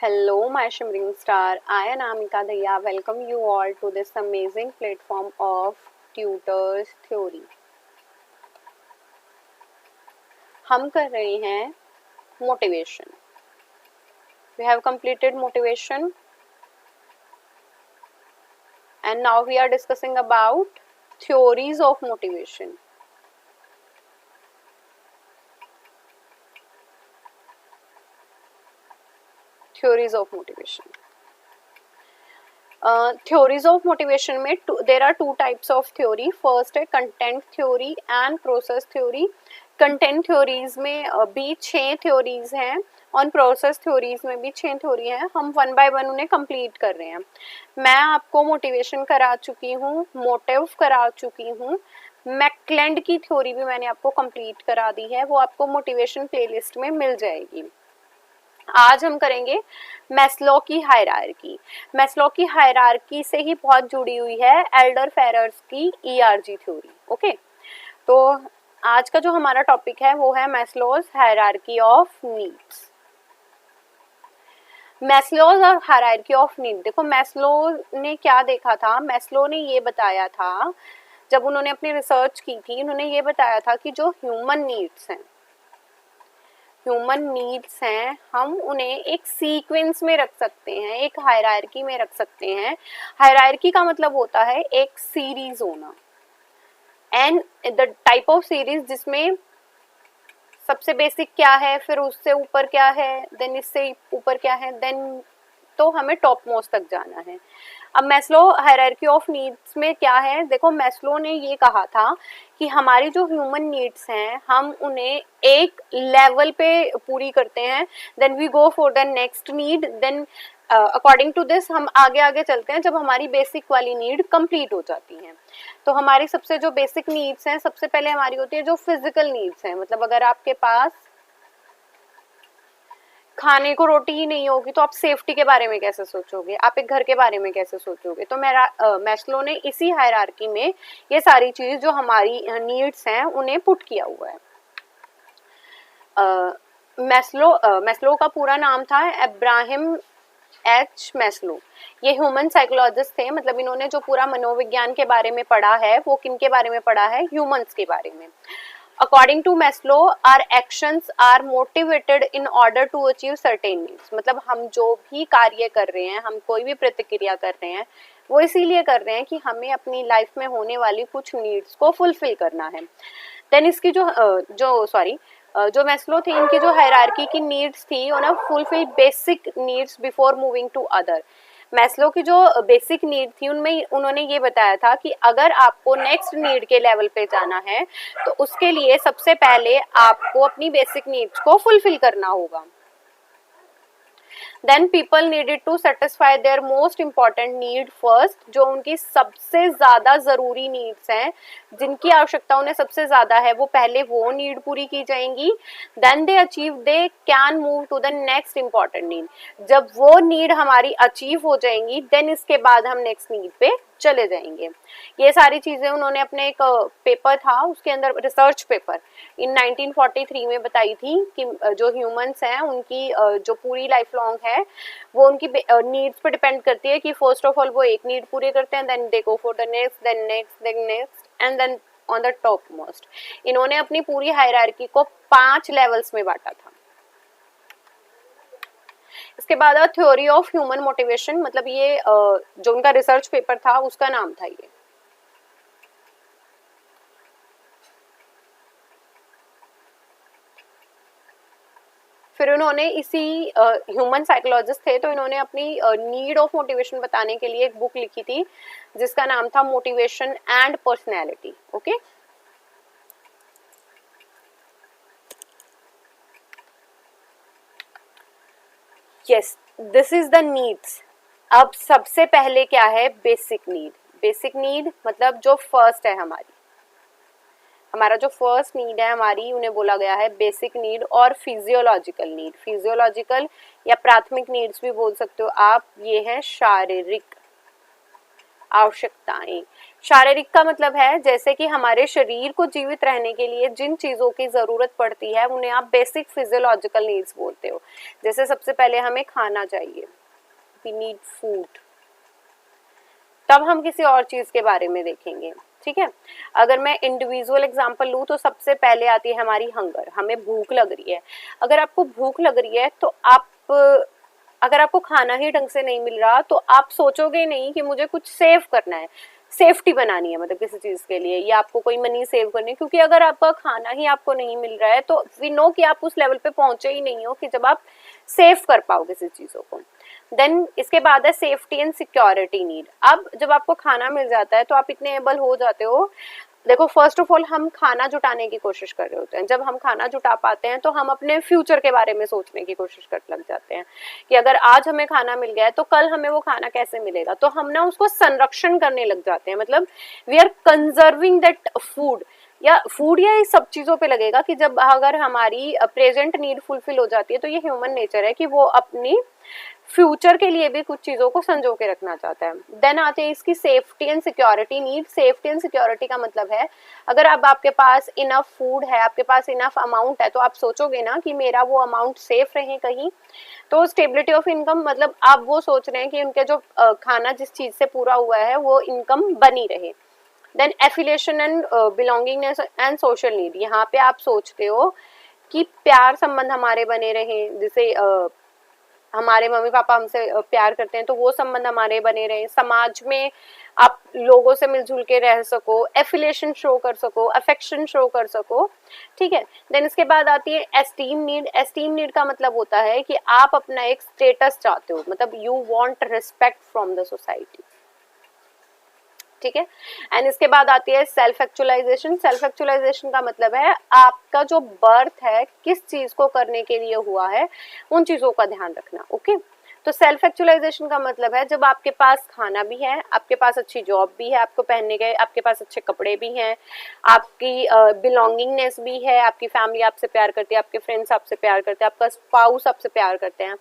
Hello, my shimmering star. I am Amika Daya. Welcome you all to this amazing platform of Tutors Theory. हम कर रहे हैं motivation. We have completed motivation, and now we are discussing about theories of motivation. Theories of motivation. Theories of motivation में there are two types of theory. First है content theory and process theory. Content theories में भी 6 theories हैं और process theories में भी 6 theory हैं. हम वन बाय वन उन्हें कंप्लीट कर रहे हैं. मैं आपको मोटिवेशन करा चुकी हूँ, मोटिव करा चुकी हूँ, मैकलेंड की थ्योरी भी मैंने आपको कंप्लीट करा दी है, वो आपको मोटिवेशन प्लेलिस्ट में मिल जाएगी. आज हम करेंगे मैस्लो की हायरार्की. मैस्लो की हायरार्की से ही बहुत जुड़ी हुई है एल्डर फेरर्स की ERG थ्योरी. ओके, तो आज का जो हमारा टॉपिक है वो है Maslow's hierarchy of needs. Maslow's और हायरार्की ऑफ नीड. देखो मैस्लो ने क्या देखा था, मैस्लो ने ये बताया था, जब उन्होंने अपनी रिसर्च की थी, उन्होंने ये बताया था कि जो ह्यूमन नीड्स हैं, हम उन्हें एक सीक्वेंस में रख सकते हैं, एक हायरार्की में रख सकते हैं. हायरार्की का मतलब होता है एक सीरीज होना, and the type of series जिसमें सबसे बेसिक क्या है, फिर उससे ऊपर क्या है, देन इससे ऊपर क्या है, देन तो हमें टॉप मोस्ट तक जाना है. अब मैस्लो हायरार्की ऑफ नीड्स में क्या है, देखो मैस्लो ने ये कहा था कि हमारी जो ह्यूमन नीड्स हैं हम उन्हें एक लेवल पे पूरी करते हैं, then we go for the next need, then according to this हम आगे आगे चलते हैं जब हमारी बेसिक वाली नीड कंप्लीट हो जाती हैं. तो हमारी सबसे जो बेसिक नीड्स हैं, सबसे पहले हमारी होती है जो फिजिकल नीड्स हैं. मतलब अगर आपके पास खाने को रोटी ही नहीं होगी तो आप सेफ्टी के बारे में कैसे सोचोगे, आप एक घर के बारे में कैसे सोचोगे. तो मैस्लो ने इसी हायरार्की में ये सारी चीज जो हमारी नीड्स हैं उन्हें पुट किया हुआ है. मैस्लो का पूरा नाम था अब्राहम एच मैस्लो. ये ह्यूमन साइकोलॉजिस्ट थे. मतलब इन्होंने जो पूरा मनोविज्ञान के बारे में पढ़ा है वो किन के बारे में पढ़ा है, ह्यूमंस के बारे में. According to Maslow, our actions are motivated in order to achieve certain needs. मतलब हम जो भी कार्य कर रहे हैं, हम कोई भी प्रतिक्रिया कर रहे हैं, वो इसीलिए कर रहे हैं कि हमें अपनी लाइफ में होने वाली कुछ नीड्स को फुलफिल करना है. देन इसकी जो मैस्लो थे, इनकी जो हायरार्की की नीड्स थी, उन्हें fulfil basic needs before moving to other. Maslow की जो बेसिक नीड थी उनमें उन्होंने ये बताया था कि अगर आपको नेक्स्ट नीड के लेवल पे जाना है तो उसके लिए सबसे पहले आपको अपनी बेसिक नीड्स को फुलफिल करना होगा. Then people needed to satisfy their most important need first. जो उनकी सबसे ज्यादा जरूरी नीड्स हैं, जिनकी आवश्यकता उन्हें सबसे ज्यादा है, वो पहले वो नीड पूरी की जाएंगी. Then they can move to the next important need. जब वो नीड हमारी अचीव हो जाएंगी, देन इसके बाद हम नेक्स्ट नीड पे चले जाएंगे. ये सारी चीजें उन्होंने अपने एक पेपर था उसके अंदर, रिसर्च पेपर इन 1943 में बताई थी कि जो ह्यूमंस हैं उनकी जो पूरी लाइफ लॉन्ग है वो उनकी नीड्स पे डिपेंड करती है कि फर्स्ट ऑफ ऑल वो एक नीड पूरे करते हैं, then they go for the next, then next, then next, and then on the top most. इन्होंने अपनी पूरी हायरार्की को 5 लेवल्स में बांटा था. इसके बाद थ्योरी ऑफ ह्यूमन मोटिवेशन. मतलब ये जो उनका रिसर्च पेपर था उसका नाम था ये. फिर उन्होंने इसी ह्यूमन साइकोलॉजिस्ट थे तो इन्होंने अपनी नीड ऑफ मोटिवेशन बताने के लिए एक बुक लिखी थी जिसका नाम था motivation and personality. Okay, yes, this is the needs. अब सबसे पहले क्या है, बेसिक नीड. बेसिक नीड मतलब जो फर्स्ट है हमारा जो फर्स्ट नीड है हमारी, उन्हें बोला गया है बेसिक नीड और फिजियोलॉजिकल नीड. फिजियोलॉजिकल या प्राथमिक नीड्स भी बोल सकते हो आप. ये है शारीरिक आवश्यकताएं. शारीरिक का मतलब है जैसे कि हमारे शरीर को जीवित रहने के लिए जिन चीजों की जरूरत पड़ती है उन्हें आप बेसिक फिजियोलॉजिकल नीड्स बोलते हो। जैसे सबसे पहले हमें खाना चाहिए, वी नीड फूड, तब हम किसी और चीज के बारे में देखेंगे, ठीक है। अगर मैं इंडिविजुअल एग्जांपल लूँ तो सबसे पहले आती है हमारी हंगर, हमें भूख लग रही है। अगर आपको भूख लग रही है तो आप, अगर आपको खाना ही ढंग से नहीं मिल रहा तो आप सोचोगे नहीं कि मुझे कुछ सेव करना है, सेफ्टी बनानी है मतलब किसी चीज के लिए, या आपको कोई मनी सेव करनी है, क्योंकि अगर आपका खाना ही आपको नहीं मिल रहा है तो वी नो कि आप उस लेवल पे पहुंचे ही नहीं हो कि जब आप सेव कर पाओ किसी चीजों को। देन इसके बाद है सेफ्टी एंड सिक्योरिटी नीड। अब जब आपको खाना मिल जाता है तो आप इतने एबल हो जाते हो, देखो फर्स्ट ऑफ ऑल हम खाना जुटाने की कोशिश कर रहे होते हैं। जब हम खाना जुटा पाते हैं तो हम अपने फ्यूचर के बारे में सोचने की कोशिश कर लग जाते हैं कि अगर आज हमें खाना मिल गया है तो कल हमें वो खाना कैसे मिलेगा, तो हम ना उसको संरक्षण करने लग जाते हैं। मतलब we are conserving that food, या फूड या इस सब चीजों पे लगेगा कि जब अगर हमारी प्रेजेंट नीड फुलफिल हो जाती है तो ये ह्यूमन नेचर है कि वो अपनी फ्यूचर के लिए भी कुछ चीजों को संजो के रखना चाहता है। देन आते हैं इसकी safety and security need. Safety and security का मतलब है अगर अब आपके पास इनफ फूड है, आपके पास इनफ अमाउंट है, तो आप सोचोगे ना कि मेरा वो अमाउंट सेफ रहे कहीं। तो स्टेबिलिटी ऑफ इनकम मतलब आप वो सोच रहे हैं कि उनके जो खाना जिस चीज से पूरा हुआ है वो इनकम बनी रहे। Then affiliation and belongingness and social need, यहाँ पे आप सोचते हो कि प्यार संबंध हमारे बने रहे, जैसे हमारे मम्मी पापा हमसे प्यार करते हैं तो वो संबंध हमारे बने रहे, समाज में आप लोगों से मिलजुल के रह सको, एफिलिएशन शो कर सको, अफेक्शन शो कर सको, ठीक है। देन इसके बाद आती है एस्टीम नीड। एस्टीम नीड का मतलब होता है कि आप अपना एक स्टेटस चाहते हो, मतलब you want respect from the society, ठीक है। एंड इसके बाद आती है सेल्फ एक्चुअलाइजेशन। सेल्फ एक्चुअलाइजेशन का मतलब है आपका जो बर्थ है किस चीज को करने के लिए हुआ है, उन चीजों का ध्यान रखना, ओके। तो सेल्फ एक्चुअलाइजेशन का मतलब है जब आपके पास खाना भी है, आपके पास अच्छी जॉब भी है, आपको पहनने के, आपके पास अच्छे कपड़े भी हैं, आपकी बिलोंगिंगनेस भी है, आपकी फैमिली आपसे प्यार करती है, आपके फ्रेंड्स आपसे प्यार करते हैं, आपका स्पाउस आपसे प्यार करते हैं।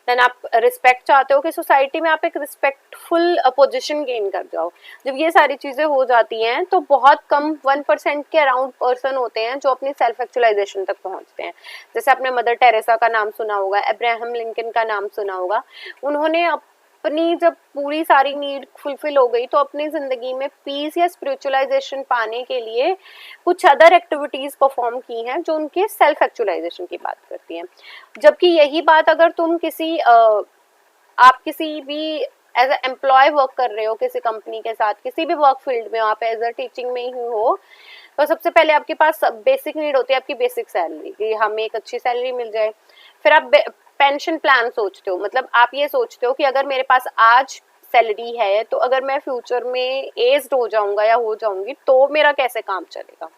देन आप रिस्पेक्ट चाहते हो कि सोसाइटी में आप एक रिस्पेक्टफुल पोजीशन गेन कर जाओ। जब ये सारी चीजें हो जाती हैं तो बहुत कम 1% के अराउंड पर्सन होते हैं जो अपनी सेल्फ एक्चुअलाइजेशन तक पहुंचते हैं। जैसे आपने मदर टेरेसा का नाम सुना होगा, अब्राहम लिंकन का नाम सुना होगा। उन्होंने अपनी जब पूरी सारी नीड फुलफिल हो गई तो अपनी जिंदगी में पीस या स्पिरिचुअलाइजेशन पाने के लिए कुछ अदर एक्टिविटीज परफॉर्म की हैं जो उनके सेल्फ एक्चुअलाइजेशन की बात करती हैं। जबकि यही बात अगर तुम किसी आप किसी भी एज ए एम्प्लॉय वर्क कर रहे हो किसी कंपनी के साथ, किसी भी वर्क फील्ड में, आप एज अ टीचिंग में ही हो, तो सबसे पहले आपके पास बेसिक नीड होती है आपकी बेसिक सैलरी, कि हमें एक अच्छी सैलरी मिल जाए। फिर आप पेंशन प्लान सोचते हो, मतलब आप ये सोचते हो कि अगर मेरे पास आज सैलरी है तो अगर मैं फ्यूचर में एज्ड हो जाऊंगा या हो जाऊंगी तो मेरा कैसे काम चलेगा।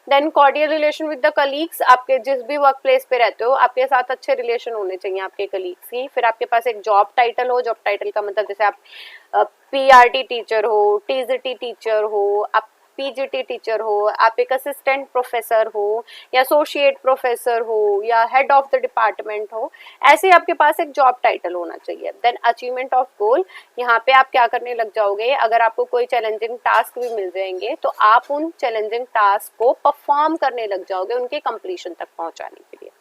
Then cordial relation with the colleagues, आपके जिस भी वर्क प्लेस पे रहते हो आपके साथ अच्छे रिलेशन होने चाहिए आपके कलीग्स की। फिर आपके पास एक जॉब टाइटल हो, जॉब टाइटल का मतलब जैसे आप पीआरटी टीचर हो, टीजीटी टीचर हो, आप पीजीटी टीचर हो, आप एक असिस्टेंट प्रोफेसर हो या एसोसिएट प्रोफेसर हो या हेड ऑफ द डिपार्टमेंट हो, ऐसे आपके पास एक जॉब टाइटल होना चाहिए। देन अचीवमेंट ऑफ गोल, यहाँ पे आप क्या करने लग जाओगे, अगर आपको कोई चैलेंजिंग टास्क भी मिल जाएंगे तो आप उन चैलेंजिंग टास्क को परफॉर्म करने लग जाओगे उनके कंप्लीशन तक पहुंचाने के लिए।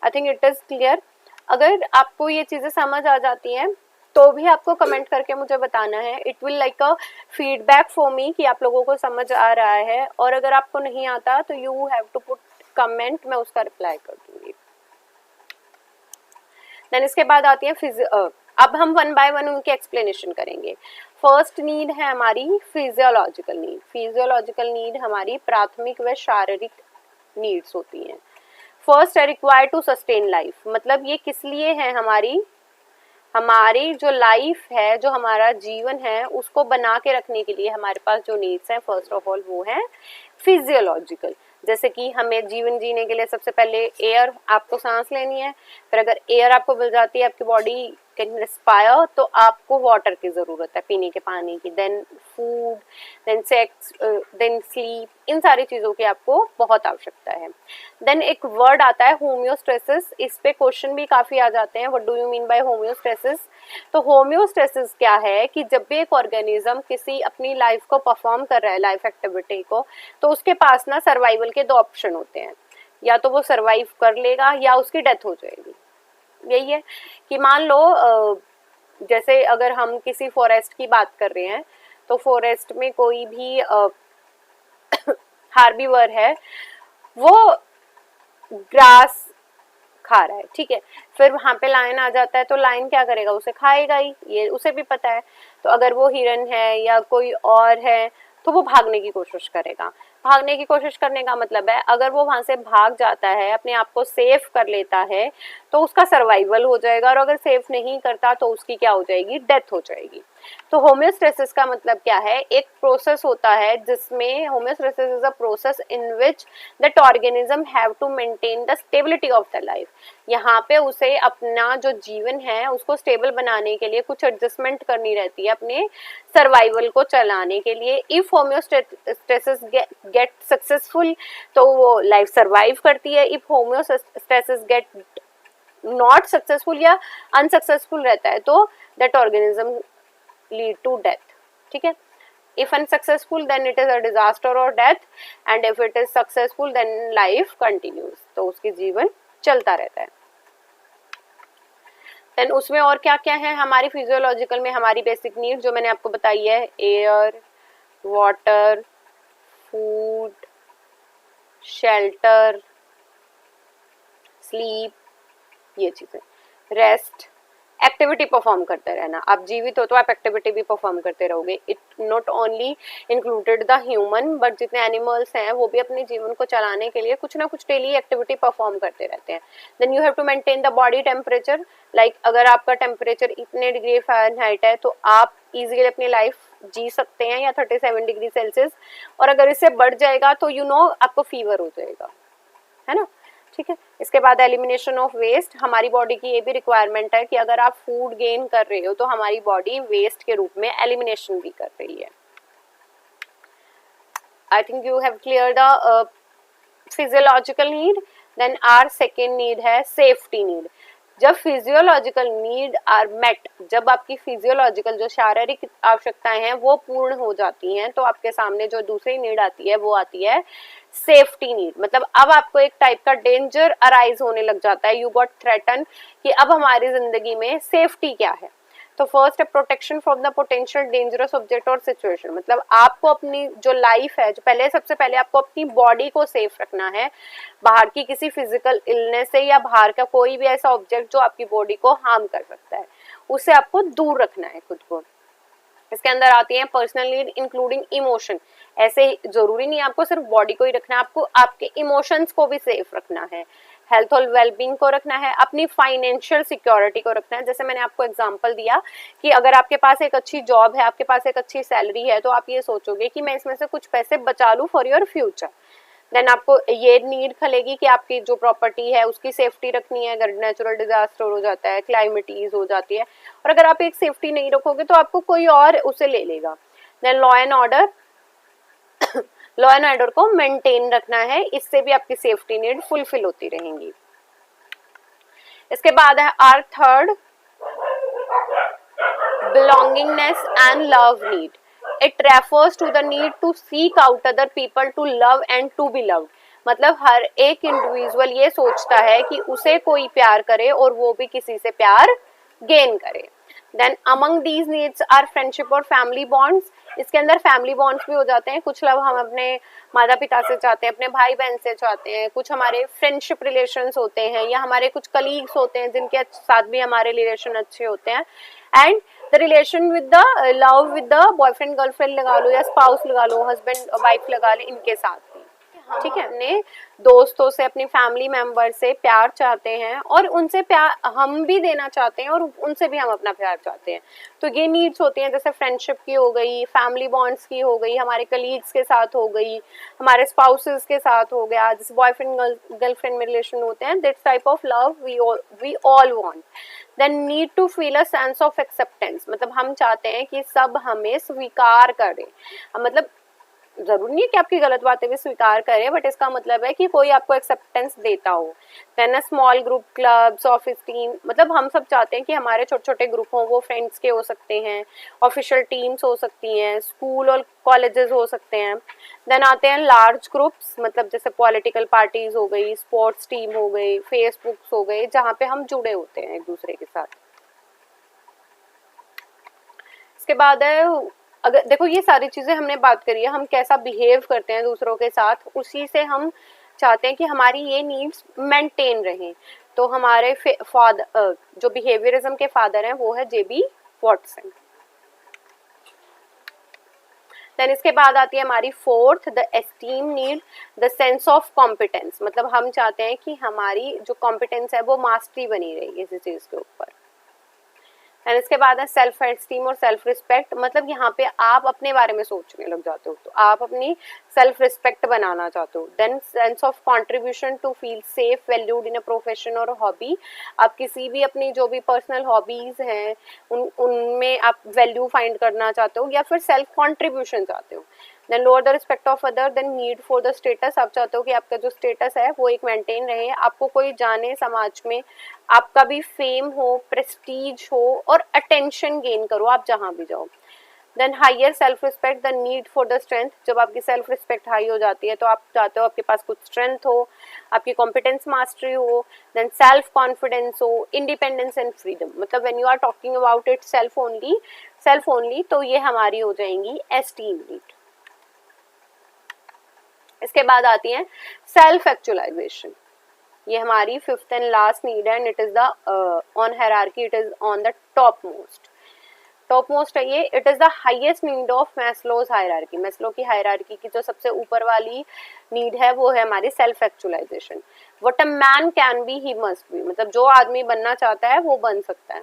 I think it is clear. अगर आपको ये चीजें समझ आ जाती हैं तो भी आपको कमेंट करके मुझे बताना है, it will like a feedback for me कि आप लोगों को समझ आ रहा है। और अगर आपको नहीं आता तो you have to put comment, मैं उसका रिप्लाई कर दूंगी। देन इसके बाद आती है अब हम वन बाय वन उनकी एक्सप्लेनेशन करेंगे। फर्स्ट नीड है हमारी फिजियोलॉजिकल नीड। फिजियोलॉजिकल नीड हमारी प्राथमिक व शारीरिक नीड्स होती हैं। फर्स्ट है रिक्वायर्ड टू सस्टेन लाइफ, मतलब ये किस लिए है, हमारी जो लाइफ है, जो हमारा जीवन है उसको बना के रखने के लिए हमारे पास जो नीड्स हैं फर्स्ट ऑफ ऑल वो है फिजियोलॉजिकल। जैसे कि हमें जीवन जीने के लिए सबसे पहले एयर, आपको सांस लेनी है, फिर अगर एयर आपको मिल जाती है आपकी बॉडी कैन रेस्पायर, तो आपको वाटर की ज़रूरत है, पीने के पानी की, then food, then sex, then sleep, इन सारी चीज़ों की आपको बहुत आवश्यकता है। देन एक वर्ड आता है होम्योस्टेसिस, इस पे क्वेश्चन भी काफ़ी आ जाते हैं, what do you mean by homeostasis. तो होम्योस्टेसिस क्या है कि जब भी एक ऑर्गेनिज्म किसी अपनी लाइफ को परफॉर्म कर रहा है, लाइफ एक्टिविटी को, तो उसके पास ना सर्वाइवल के दो ऑप्शन होते हैं, या तो वो सर्वाइव कर लेगा या उसकी डेथ हो जाएगी। यही है कि मान लो जैसे अगर हम किसी फॉरेस्ट की बात कर रहे हैं, तो फॉरेस्ट में कोई भी हार्बीवर है, वो ग्रास खा रहा है, ठीक है, फिर वहां पे लायन आ जाता है, तो लायन क्या करेगा, उसे खाएगा ही, ये उसे भी पता है। तो अगर वो हिरन है या कोई और है, तो वो भागने की कोशिश करेगा। भागने की कोशिश करने का मतलब है अगर वो वहां से भाग जाता है, अपने आप को सेफ कर लेता है, तो उसका सर्वाइवल हो जाएगा, और अगर सेफ नहीं करता तो उसकी क्या हो जाएगी, डेथ हो जाएगी। तो होम्योस्टेसिस का मतलब क्या है, एक प्रोसेस होता है जिसमें homeostasis is a process in which that organism have to maintain the stability of the life. यहाँ पे उसे अपना जो जीवन है उसको स्टेबल बनाने के लिए कुछ एडजस्टमेंट करनी रहती है अपने सर्वाइवल को चलाने के लिए। इफ होम्योस्टेसिस गेट सक्सेसफुल, तो वो लाइफ सर्वाइव करती है। If homeostasis get not successful या अनसक्सेसफुल रहता है, तो that organism lead to death, ठीक है। If unsuccessful, then it is a disaster or death, and if it is successful, then life continues, तो उसकी जीवन चलता रहता है। देन उसमें और क्या क्या है हमारी फिजियोलॉजिकल में, हमारी बेसिक नीड जो मैंने आपको बताई है, air, water, food, shelter, sleep, ये चीजें, रेस्ट, एक्टिविटी परफॉर्म करते रहना। आप जीवित हो तो आप एक्टिविटी भी परफॉर्म करते रहोगे। It not only included the human, but जितने एनिमल्स हैं वो भी अपने जीवन को चलाने के लिए कुछ ना कुछ डेली एक्टिविटी परफॉर्म करते रहते हैं। Then you have to maintain the body temperature, like अगर आपका टेम्परेचर इतने डिग्री फ़ारेनहाइट है तो आप इजीली अपनी लाइफ जी सकते हैं, या 37 डिग्री सेल्सियस, और अगर इससे बढ़ जाएगा तो यू नो आपको फीवर हो जाएगा, है ना, ठीक है। इसके बाद एलिमिनेशन ऑफ वेस्ट, हमारी बॉडी की ये भी रिक्वायरमेंट है कि अगर आप फूड गेन कर रहे हो तो हमारी बॉडी वेस्ट के रूप में एलिमिनेशन भी कर रही है। I think you have clear the physiological need. Then our second need है सेफ्टी नीड। जब फिजियोलॉजिकल नीड आर मेट, जब आपकी फिजियोलॉजिकल जो शारीरिक आवश्यकताएं हैं वो पूर्ण हो जाती हैं, तो आपके सामने जो दूसरी नीड आती है वो आती है सेफ्टी नीड। मतलब अब आपको एक टाइप का डेंजर अराइज होने लग जाता है, यू गॉट थ्रेटन, कि अब हमारी जिंदगी में सेफ्टी क्या है। तो फर्स्ट है protection from the potential dangerous object और सिचुएशन। मतलब आपको अपनी जो लाइफ है, जो पहले सबसे पहले आपको अपनी बॉडी को सेफ रखना है बाहर की किसी फिजिकल इलनेस से, या बाहर का कोई भी ऐसा ऑब्जेक्ट जो आपकी बॉडी को हार्म कर सकता है, उससे आपको दूर रखना है खुद को। इसके अंदर आती है पर्सनल नीड इंक्लूडिंग इमोशन। ऐसे जरूरी नहीं आपको सिर्फ बॉडी को ही रखना है, आपको आपके इमोशंस को भी सेफ रखना है, हेल्थ और वेलबींग को रखना है, अपनी फाइनेंशियल सिक्योरिटी को रखना है। जैसे मैंने आपको एग्जांपल दिया कि अगर आपके पास एक अच्छी जॉब है, आपके पास एक अच्छी सैलरी है, तो आप ये सोचोगे कि मैं इसमें से कुछ पैसे बचा लूं फॉर योर फ्यूचर। देन आपको ये नीड खलेगी कि आपकी जो प्रॉपर्टी है उसकी सेफ्टी रखनी है, अगर नेचुरल डिजास्टर हो जाता है, क्लाइमेटीज हो जाती है, और अगर आप एक सेफ्टी नहीं रखोगे तो आपको कोई और उसे ले लेगा। Then law and order, law and order को मेंटेन रखना है, इससे भी आपकी सेफ्टी नीड फुलफिल होती रहेंगी। इसके बाद है our third belongingness and love need. It refers to the need to seek out other people to love and to be loved। मतलब हर एक इंडिविजुअल ये सोचता है कि उसे कोई प्यार करे और वो भी किसी से प्यार गेन करे। Then among these needs are friendship और फैमिली बॉन्ड्स। इसके अंदर फैमिली बॉन्ड्स भी हो जाते हैं, कुछ लोग हम अपने माता पिता से चाहते हैं, अपने भाई बहन से चाहते हैं, कुछ हमारे फ्रेंडशिप रिलेशंस होते हैं, या हमारे कुछ कलीग्स होते हैं जिनके साथ भी हमारे रिलेशन अच्छे होते हैं। And the relation with the love with the boyfriend girlfriend लगा लो, या स्पाउस लगा लो, हस्बैंड वाइफ लगा लो, इनके साथ भी ठीक है, अपने दोस्तों से, अपनी फैमिली मेंबर से प्यार चाहते हैं और उनसे प्यार हम भी देना चाहते हैं और उनसे भी हम अपना प्यार चाहते हैं। तो ये नीड्स होती हैं, जैसे फ्रेंडशिप की हो गई, फैमिली बॉन्ड्स की हो गई, हमारे कलीग्स के साथ हो गई, हमारे स्पाउसेस के साथ हो गया, जैसे बॉयफ्रेंड गर्लफ्रेंड में रिलेशन होते हैं, that's type of love we all want. Then need to feel a sense of acceptance, मतलब हम चाहते हैं कि सब हमें स्वीकार करें। मतलब जरूरी नहीं है कि आपकी गलत बातें भी स्वीकार करे, बट इसका मतलब है कि कोई आपको एक्सेप्टेंस देता हो। Then a small group, clubs, office team, मतलब हम सब चाहते हैं कि हमारे छोटे छोटे ग्रुप हों, वो फ्रेंड्स के हो सकते हैं, ऑफिशियल टीम्स हो सकती हैं, स्कूल और कॉलेजेस हो सकते हैं। देन आते हैं लार्ज ग्रुप्स, मतलब जैसे पॉलिटिकल पार्टीज हो गई, स्पोर्ट्स टीम हो गई, फेसबुक्स हो गए, जहाँ पे हम जुड़े होते हैं एक दूसरे के साथ। इसके बाद है, अगर देखो ये सारी चीजें हमने बात करी है, हम कैसा बिहेव करते हैं दूसरों के साथ, उसी से हम चाहते हैं कि हमारी ये नीड्स मेंटेन रहें। तो हमारे फादर, जो बिहेवियरिज्म के फादर हैं, वो है जेबी वॉटसन। देन इसके बाद आती है हमारी fourth, the esteem need, the sense of competence, मतलब हम चाहते हैं कि हमारी जो कॉम्पिटेंस है वो मास्टरी बनी रहे किसी चीज के ऊपर। एंड इसके बाद है सेल्फ एस्टीम और सेल्फ रिस्पेक्ट, मतलब यहाँ पे आप अपने बारे में सोचने लग जाते हो, तो आप अपनी सेल्फ रिस्पेक्ट बनाना चाहते हो। Then sense of contribution, to feel safe, valued in a profession और हॉबी, आप किसी भी अपनी जो भी पर्सनल हॉबीज हैं उनमें आप वैल्यू फाइंड करना चाहते हो या फिर सेल्फ कंट्रीब्यूशन चाहते हो। Then lower the respect of other, then need for the status, आप चाहते हो कि आपका जो स्टेटस है वो एक मेंटेन रहे, आपको कोई जाने समाज में, आपका भी फेम हो, प्रेस्टीज हो और अटेंशन गेन करो आप जहां भी जाओ। Then higher self respect, the need for the strength, जब आपकी सेल्फ रिस्पेक्ट हाई हो जाती है तो आप चाहते हो आपके पास कुछ स्ट्रेंथ हो, आपकी कॉम्पिटेंस मास्टरी हो। देन सेल्फ कॉन्फिडेंस हो, इंडिपेंडेंस एंड फ्रीडम, मतलब when you are talking about it self only, तो ये हमारी हो जाएंगी एस्टीम नीड। इसके बाद आती है सेल्फ एक्चुअलाइजेशन, ये हमारी फिफ्थ एंड लास्ट नीड है, and it is the on hierarchy, it is on the top most है ये। It is the highest need of Maslow's hierarchy, Maslow की हायरार्की की जो सबसे ऊपर वाली नीड है वो है हमारी self actualization. What a man can be he must be, मतलब जो आदमी बनना चाहता है वो बन सकता है।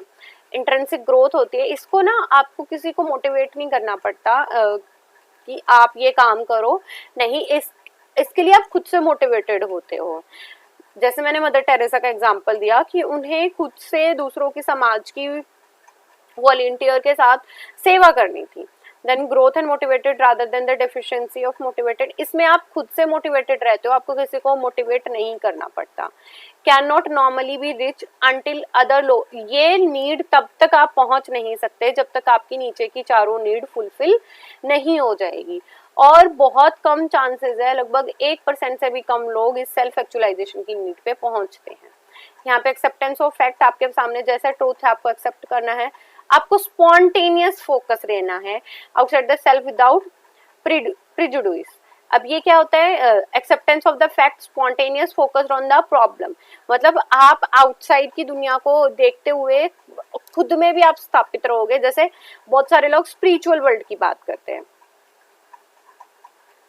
इंट्रिंसिक ग्रोथ होती है, इसको ना आपको किसी को मोटिवेट नहीं करना पड़ता कि आप ये काम करो, नहीं, इसके लिए आप खुद से मोटिवेटेड होते हो। जैसे मैंने मदर टेरेसा का एग्जांपल दिया कि उन्हें खुद से दूसरों की, समाज की वॉलंटियर के साथ सेवा करनी थी। Then growth and motivated rather than the deficiency of motivated, इसमें आप खुद से मोटिवेटेड रहते हो, आपको किसी को मोटिवेट नहीं करना पड़ता। Can not normally be rich until other लो, ये नीड तब तक आप पहुंच नहीं सकते जब तक आपकी नीचे की चारों नीड फुलफिल नहीं हो जाएगी। और बहुत कम चांसेस है, लगभग 1% से भी कम लोग इस सेल्फ एक्चुअलाइजेशन की नीड पे पहुंचते हैं। यहाँ पे एक्सेप्टेंस ऑफ फैक्ट, आपके सामने जैसा ट्रूथ है आपको एक्सेप्ट करना है, आपको स्पॉन्टेनियस फोकस रहना है, outside the self without prejudice. अब ये क्या होता है, acceptance of the fact, spontaneous focus on the problem, मतलब आप आउटसाइड की दुनिया को देखते हुए खुद में भी आप स्थापित रहोगे। जैसे बहुत सारे लोग स्पिरिचुअल वर्ल्ड की बात करते हैं,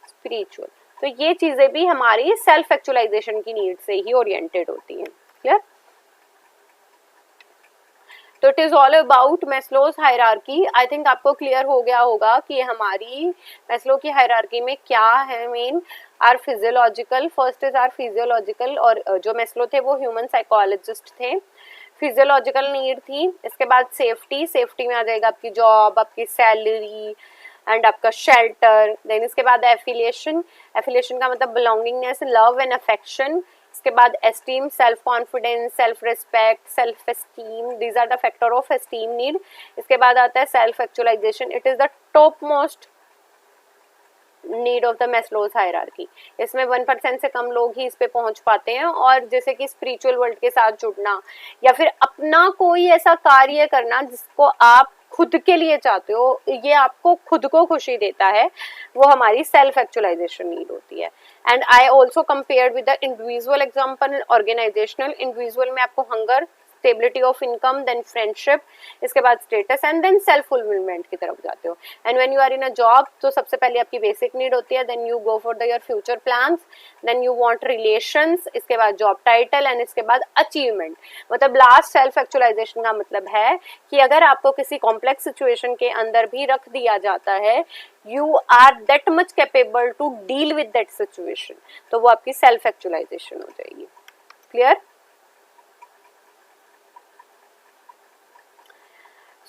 स्पिरिचुअल, तो ये चीजें भी हमारी सेल्फ एक्चुअलाइजेशन की नीड से ही ओरिएंटेड होती हैं। क्लियर? तो it is all about Maslow's hierarchy. I think आपको क्लियर हो गया होगा कि हमारी मैस्लो की हायरार्की में क्या है main. Are physiological, first is are physiological, और जो मैस्लो थे वो ह्यूमन साइकोलॉजिस्ट थे। फिजियोलॉजिकल नीड थी। इसके बाद सेफ्टी, सेफ्टी में आ जाएगा आपकी जॉब, आपकी सैलरी एंड आपका शेल्टर। देन इसके बाद एफिलिएशन, एफिलिएशन का मतलब बिलोंगिंगनेस, लव एंड अफेक्शन। इसके बाद esteem, self confidence, self respect, self esteem, these are the factor of esteem need. इसके बाद आता है self actualization, it is the top most need of the Maslow's hierarchy. इसमें 1% से कम लोग ही इस पे पहुंच पाते हैं। और जैसे कि स्पिरिचुअल वर्ल्ड के साथ जुड़ना या फिर अपना कोई ऐसा कार्य करना जिसको आप खुद के लिए चाहते हो, ये आपको खुद को खुशी देता है, वो हमारी सेल्फ एक्चुअलाइजेशन नीड होती है। And I also compare with the individual example, organizational. Individual में आपको hunger, stability of income, then friendship, इसके बाद status and then self fulfilment की तरफ जाते हो. And when you are in a job तो सबसे पहले आपकी बेसिक नीड होती है, then you go for the your future plans, then you want relations, इसके बाद जॉब टाइटल एंड इसके बाद अचीवमेंट. मतलब लास्ट सेल्फ एक्चुअलाइजेशन का मतलब है कि अगर आपको किसी कॉम्प्लेक्स सिचुएशन के अंदर भी रख दिया जाता है, you are that much capable to deal with that situation, तो वो आपकी सेल्फ एक्चुअलाइजेशन हो जाएगी. Clear?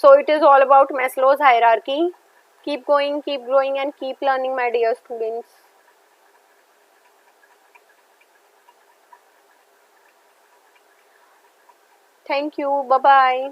So it is all about Maslow's hierarchy. Keep going, keep growing and keep learning, my dear students. Thank you. Bye bye.